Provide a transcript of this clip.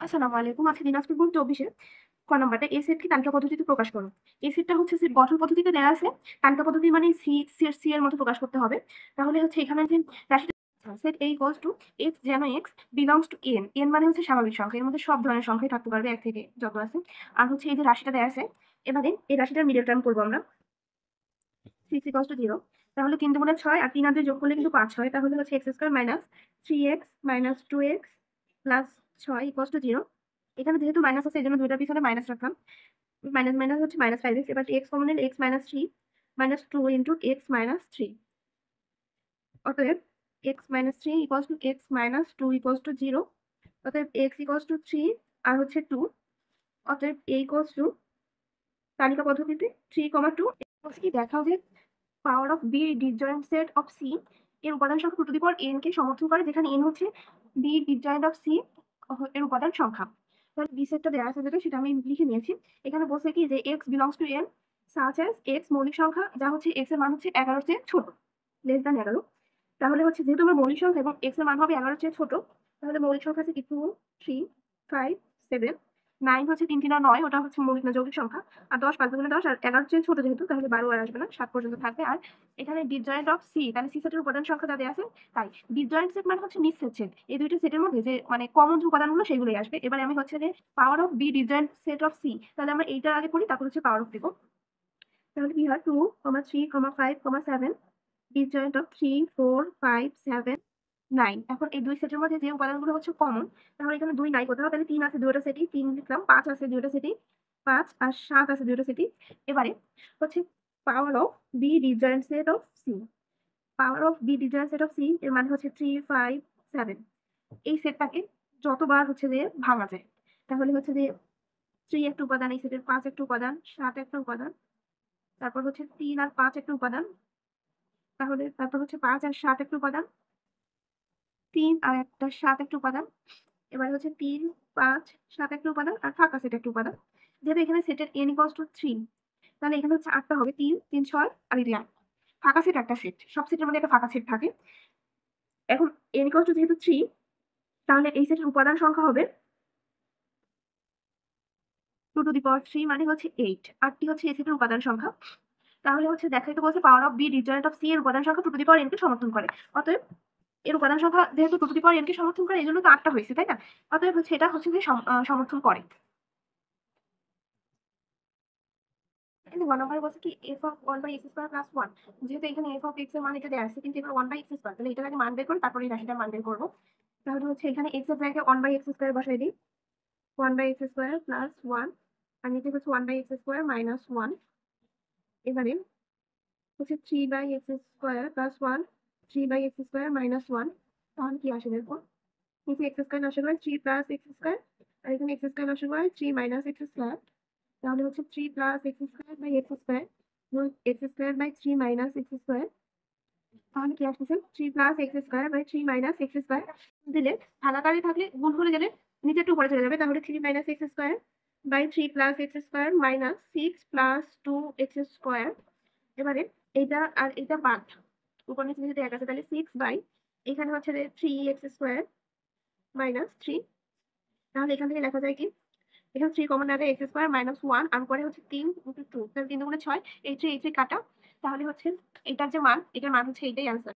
আসসালামু আলাইকুম। আজকে দিনাজপুর বোর্ড ২৪ ক নাম্বারটা এ সেটকে তালিকা পদ্ধতিতে প্রকাশ করো। এই সেটটা হচ্ছে সেট গঠন পদ্ধতিতে দেওয়া আছে। তালিকা পদ্ধতি মানে সি এর মতো প্রকাশ করতে হবে। তাহলে হচ্ছে এখানে যে রাশিটা set A equals to x যেন x belongs to n। n মানে হচ্ছে স্বাভাবিক সংখ্যা। এর মধ্যে সব ধরনের সংখ্যাই থাকতে পারবে ১ থেকে যত আছে। আর হচ্ছে এই যে রাশিটা দেওয়া আছে, এবারে এই রাশিটার মিডল টার্ম করব আমরা। 6 ইকুয়ালস টু 0। তাহলে ৩ দুগুণে ৬ আর ৩ আর ২ যোগ করলে কিন্তু ৫ হয়। তাহলে হচ্ছে x square minus 3x minus 2x plus ৬ equals to 0। এখানে যেহেতু মাইনাস আছে এজন্য দুইটার পিছনে মাইনাস রাখলাম। মাইনাস মাইনাস হচ্ছে মাইনাস 5x। এবার x কমন নিলে x minus 3 minus 2 into x minus 3। অতএব x minus 3 equals to x minus 2 equals to 0। অতএব x ইকুয়ালস টু 3 আর হচ্ছে 2। অতএব a ইকুয়ালস টু তালিকা পদ্ধতিতে 3, 2 কি দেখাও যে power of B disjoint set of C এর উপাদান সংখ্যা two to the power n কে সমর্থন করে, যেখানে n হচ্ছে বি ডিসজয়েন্ট অফ সি এর উপাদান সংখ্যা। তাহলে বি সেটটা দেওয়া আছে যেটা, সেটা আমি লিখে নিয়েছি। এখানে বলছে কি যে x belongs to n such as x মৌলিক সংখ্যা যা হচ্ছে x এর মান হচ্ছে 11 চেয়ে ছোট, লেস দ্যান 11। তাহলে হচ্ছে যেহেতু আমার মৌলিক সংখ্যা এবং x এর মান হবে 11 চেয়ে ছোট, তাহলে মৌলিক সংখ্যা আছে কি 2, 3, 5, 7, 9 হচ্ছে 3 3 আর 9, ওটা হচ্ছে মৌলিক না যৌগিক সংখ্যা। আর 10 5 দুগুণে 10 আর 11 চেয়ে ছোট যেহেতু, তাহলে 12 আর আসবে না, 7 পর্যন্ত থাকবে। আর এখানে ডিসজয়েন্ট অফ সি, তাহলে সি সেটের উপাদান সংখ্যা যা দেওয়া আছে তাই। ডিসজয়েন্ট সেট মানে হচ্ছে নিঃছেদ সেট। এই দুইটা সেটের মধ্যে যে মানে কমন যে উপাদানগুলো সেগুলোই আসবে। এবারে আমি হচ্ছে যে power of B disjoint set of C, তাহলে আমরা এইটার আগে করি, তারপর হচ্ছে পাওয়ার অফ দেবো। তাহলে কি হয় 2, 3, 5, 7 ডিসজয়েন্ট অফ 3, 4, 5, 7, 9। এখন এই দুই সেটের মধ্যে যে উপাদানগুলো হচ্ছে কমন, তাহলে এখানে 2 নাই কোথাও, তাহলে 3 আছে দুইটা সেটই, 3 লিখলাম। 5 আছে দুইটা সেটই, 5 আর 7 আছে দুইটা সেটই। এবারে হচ্ছে power of B disjoint set of C. Power of B disjoint set of C এর মানে হচ্ছে 3, 5, 7। এই সেটটাকে যতবার হচ্ছে যে ভাঙা যায়, তাহলে হচ্ছে যে 3 একটা উপাদান, এই সেটের 5 একটা উপাদান, 7 একটা উপাদান, তারপর হচ্ছে 3 আর 5 একটা উপাদান, তাহলে তারপর হচ্ছে 5 আর 7 একটা উপাদান, 3 আর একটা 7 একটা উপাদান। এবারে হচ্ছে 3, 5, 7 একটা উপাদান আর ফাঁকা সেট একটা উপাদান। যেহেতু এখানে সেটের n ইকুয়ালস টু 3, তাহলে এখানে হচ্ছে 8টা হবে। 3, 3, 6 আর এই 8। ফাঁকা সেট একটা সেট। সব সেটের মধ্যে একটা ফাঁকা সেট থাকে। এখন n ইকুয়ালস টু যেহেতু 3, তাহলে এই সেটের উপাদান সংখ্যা হবে 2 টু দি পাওয়ার 3 মানে হচ্ছে 8। 8টি হচ্ছে এই সেটের উপাদান সংখ্যা। তাহলে হচ্ছে দেখাইতে বলছে power of B disjoint of C এর উপাদান সংখ্যা 2 টু দি পাওয়ার n কে সমর্থন করে। অতএব এর উপাদান সংখ্যা যেহেতু 2 টু দি পাওয়ার n কে সমর্থন করে, এজন্য তো 8টা হয়েছে, তাই না? অতএব হচ্ছে এটা হচ্ছে যে সমর্থন করে। কিন্তু 1 নম্বরে বলছে কি f of 1 by x square plus 1। যেহেতু এখানে f of x এর মান এটা দেওয়া আছে, কিন্তু এবার 1 by x স্কয়ার, তাহলে এটার আগে মান বের করে তারপরে এই রাশিটার মান বের করব। তাহলে হচ্ছে এখানে x এর জায়গায় 1 by x স্কয়ার বসাই দিই। 1 by x স্কয়ার প্লাস 1 আর নিচে হচ্ছে 1 by x স্কয়ার মাইনাস 1। এবারে হচ্ছে 3 by x square plus 1, 3 by x square minus 1। তাহলে কি আসে দেখো, নিচে x স্কয়ার নষ্ট করে 3 প্লাস x স্কয়ার, আর এখানে x স্কয়ার নষ্ট করে 3 মাইনাস x স্কয়ার। তাহলে হচ্ছে 3 plus x square by x square গুণ x square by 3 minus x square. তাহলে কি আসতেছে 3 plus x square by 3 minus x square. দিলে ভাগাকারে থাকলে গুণ করে গেলে নিচে একটু উপরে চলে যাবে। তাহলে 3 minus x square by 3 plus x square minus 6 plus 2x square. এবারে এটা আর এটা বাদ, উপর নিচে যেহেতু এক আছে, তাহলে 6 বাই এখানে হচ্ছে যে 3x স্কয়ার মাইনাস 3। তাহলে এখান থেকে লেখা যায় কি, এখানে 3 কমন নেবে, x স্কয়ার মাইনাস 1 আর পরে হচ্ছে 3 ইনটু 2, তাহলে 3 দুগুণে 6, এই 3 কাটা। তাহলে হচ্ছে এটার যে মান, এটার মান হচ্ছে এইটাই आंसर।